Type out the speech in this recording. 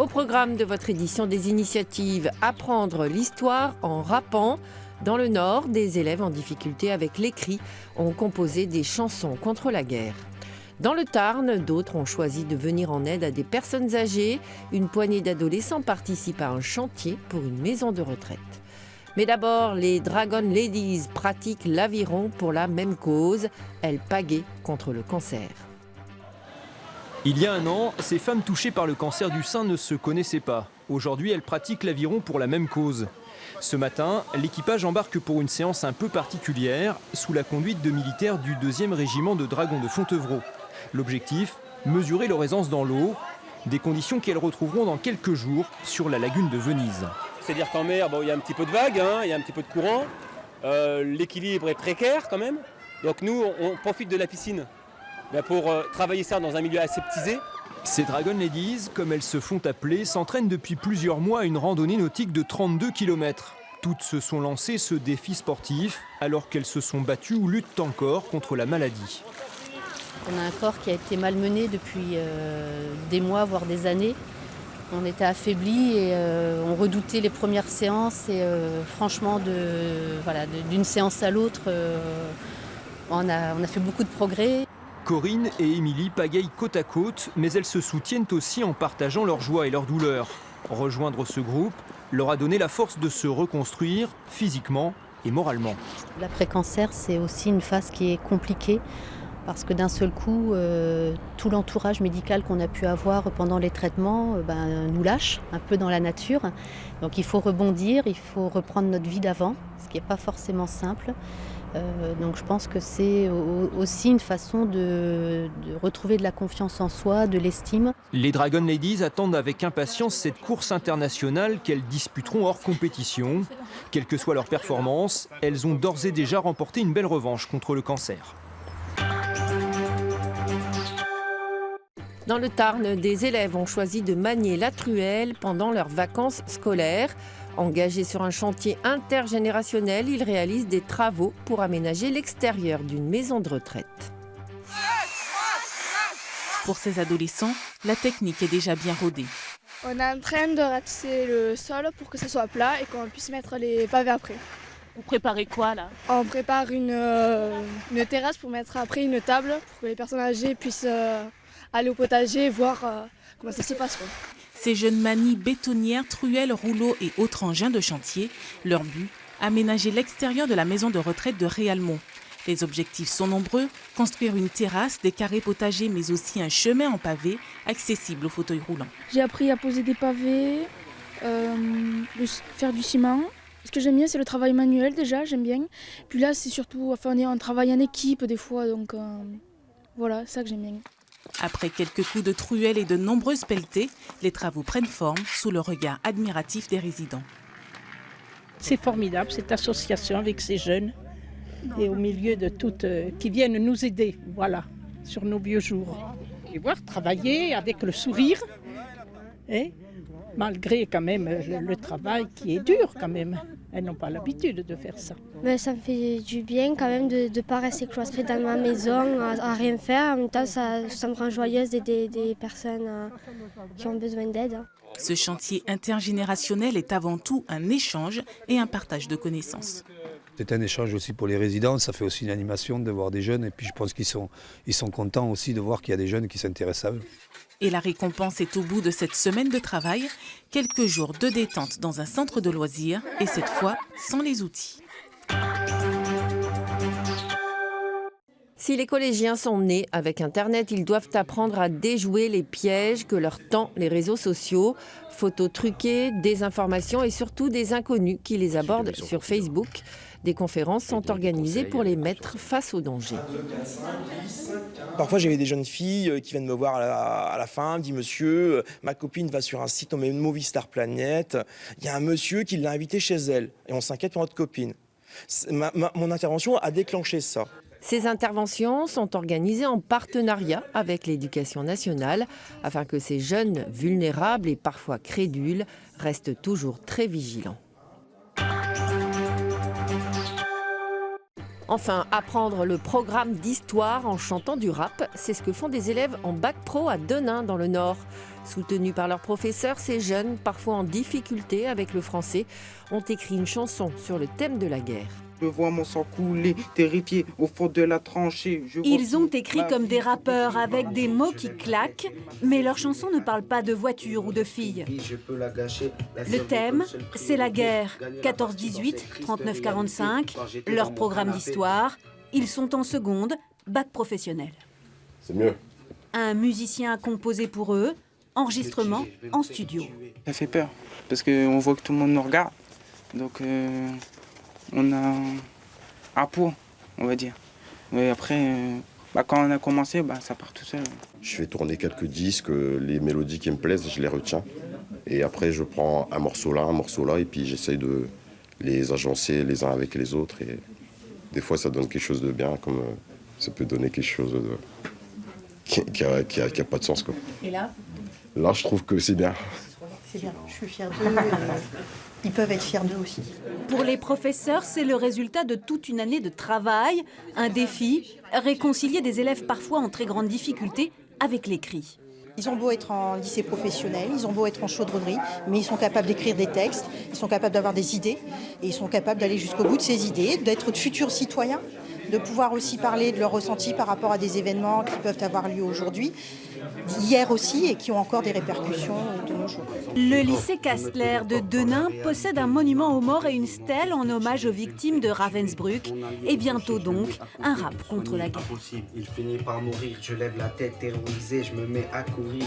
Au programme de votre édition des initiatives Apprendre l'histoire en rappant. Dans le Nord, des élèves en difficulté avec l'écrit ont composé des chansons contre la guerre. Dans le Tarn, d'autres ont choisi de venir en aide à des personnes âgées. Une poignée d'adolescents participe à un chantier pour une maison de retraite. Mais d'abord, les Dragon Ladies pratiquent l'aviron pour la même cause. Elles pagaient contre le cancer. Il y a un an, ces femmes touchées par le cancer du sein ne se connaissaient pas. Aujourd'hui, elles pratiquent l'aviron pour la même cause. Ce matin, l'équipage embarque pour une séance un peu particulière, sous la conduite de militaires du 2e régiment de dragons de Fontevraud. L'objectif, mesurer leur aisance dans l'eau, des conditions qu'elles retrouveront dans quelques jours sur la lagune de Venise. C'est-à-dire qu'en mer, il y a un petit peu de vagues, il y a un petit peu de courant, l'équilibre est précaire quand même. Donc nous, on profite de la piscine pour travailler ça dans un milieu aseptisé. Ces Dragon Ladies, comme elles se font appeler, s'entraînent depuis plusieurs mois à une randonnée nautique de 32 km. Toutes se sont lancées ce défi sportif alors qu'elles se sont battues ou luttent encore contre la maladie. On a un corps qui a été malmené depuis des mois, voire des années. On était affaiblis et on redoutait les premières séances et franchement, d'une séance à l'autre, on a fait beaucoup de progrès. Corinne et Émilie pagaillent côte à côte, mais elles se soutiennent aussi en partageant leur joie et leur douleur. Rejoindre ce groupe leur a donné la force de se reconstruire physiquement et moralement. L'après-cancer, c'est aussi une phase qui est compliquée. Parce que d'un seul coup, tout l'entourage médical qu'on a pu avoir pendant les traitements nous lâche un peu dans la nature. Donc il faut rebondir, il faut reprendre notre vie d'avant, ce qui n'est pas forcément simple. Donc je pense que c'est aussi une façon de retrouver de la confiance en soi, de l'estime. Les Dragon Ladies attendent avec impatience cette course internationale qu'elles disputeront hors compétition. Quelle que soit leur performance, elles ont d'ores et déjà remporté une belle revanche contre le cancer. Dans le Tarn, des élèves ont choisi de manier la truelle pendant leurs vacances scolaires. Engagés sur un chantier intergénérationnel, ils réalisent des travaux pour aménager l'extérieur d'une maison de retraite. Pour ces adolescents, la technique est déjà bien rodée. On est en train de ratisser le sol pour que ce soit plat et qu'on puisse mettre les pavés après. Vous préparez quoi là? On prépare une terrasse pour mettre après une table pour que les personnes âgées puissent aller au potager et voir comment ça se passe. Ces jeunes manient bétonnières, truelles, rouleaux et autres engins de chantier. Leur but, aménager l'extérieur de la maison de retraite de Réalmont. Les objectifs sont nombreux, construire une terrasse, des carrés potagers mais aussi un chemin en pavé accessible aux fauteuils roulants. J'ai appris à poser des pavés, faire du ciment. Ce que j'aime bien, c'est le travail manuel déjà, j'aime bien. Puis là, c'est surtout, on travaille en équipe des fois, donc voilà, c'est ça que j'aime bien. Après quelques coups de truelle et de nombreuses pelletées, les travaux prennent forme sous le regard admiratif des résidents. C'est formidable cette association avec ces jeunes et au milieu de toutes qui viennent nous aider, voilà, sur nos vieux jours. Et voir travailler avec le sourire, malgré quand même le travail qui est dur quand même. Elles n'ont pas l'habitude de faire ça. Mais ça me fait du bien quand même de ne pas rester cloîtrée dans ma maison à rien faire. En même temps, ça me rend joyeuse d'aider des personnes qui ont besoin d'aide. Ce chantier intergénérationnel est avant tout un échange et un partage de connaissances. C'est un échange aussi pour les résidents, ça fait aussi une animation de voir des jeunes et puis je pense qu'ils sont contents aussi de voir qu'il y a des jeunes qui s'intéressent à eux. Et la récompense est au bout de cette semaine de travail, quelques jours de détente dans un centre de loisirs et cette fois sans les outils. Si les collégiens sont nés avec Internet, ils doivent apprendre à déjouer les pièges que leur tend les réseaux sociaux. Photos truquées, désinformation et surtout des inconnus qui les abordent sur Facebook. Des conférences sont organisées pour les mettre face au danger. Parfois, j'avais des jeunes filles qui viennent me voir à la fin, me disent « Monsieur, ma copine va sur un site nommé Movistar Planet. Il y a un monsieur qui l'a invité chez elle et on s'inquiète pour notre copine. » Mon intervention a déclenché ça. Ces interventions sont organisées en partenariat avec l'Éducation nationale afin que ces jeunes vulnérables et parfois crédules restent toujours très vigilants. Enfin, apprendre le programme d'histoire en chantant du rap, c'est ce que font des élèves en bac pro à Denain dans le Nord. Soutenus par leurs professeurs, ces jeunes, parfois en difficulté avec le français, ont écrit une chanson sur le thème de la guerre. Je vois mon sang couler, terrifié au fond de la tranchée. Ils ont écrit comme des rappeurs avec des mots qui claquent, mais leurs chansons ne parlent pas de voitures ou de filles. Le thème, c'est la guerre. 14-18, 39-45, leur programme d'histoire. Ils sont en seconde, bac professionnel. C'est mieux. Un musicien a composé pour eux, enregistrement en studio. Ça fait peur, parce qu'on voit que tout le monde nous regarde. Donc on a un poids, on va dire. Mais après, quand on a commencé, ça part tout seul. Je fais tourner quelques disques, les mélodies qui me plaisent, je les retiens. Et après, je prends un morceau là, et puis j'essaye de les agencer les uns avec les autres. Et des fois, ça donne quelque chose de bien, comme ça peut donner quelque chose qui a pas de sens, quoi. Et là, je trouve que c'est bien. C'est bien, je suis fière d'eux. Ils peuvent être fiers d'eux aussi. Pour les professeurs, c'est le résultat de toute une année de travail, un défi, réconcilier des élèves parfois en très grande difficulté avec l'écrit. Ils ont beau être en lycée professionnel, ils ont beau être en chaudronnerie, mais ils sont capables d'écrire des textes, ils sont capables d'avoir des idées, et ils sont capables d'aller jusqu'au bout de ces idées, d'être de futurs citoyens, de pouvoir aussi parler de leurs ressentis par rapport à des événements qui peuvent avoir lieu aujourd'hui, hier aussi, et qui ont encore des répercussions de nos jours. Le lycée Kastler de Denain possède un monument aux morts et une stèle en hommage aux victimes de Ravensbrück, et bientôt donc un rap contre la guerre. Il finit par mourir, je lève la tête terrorisé, je me mets à courir.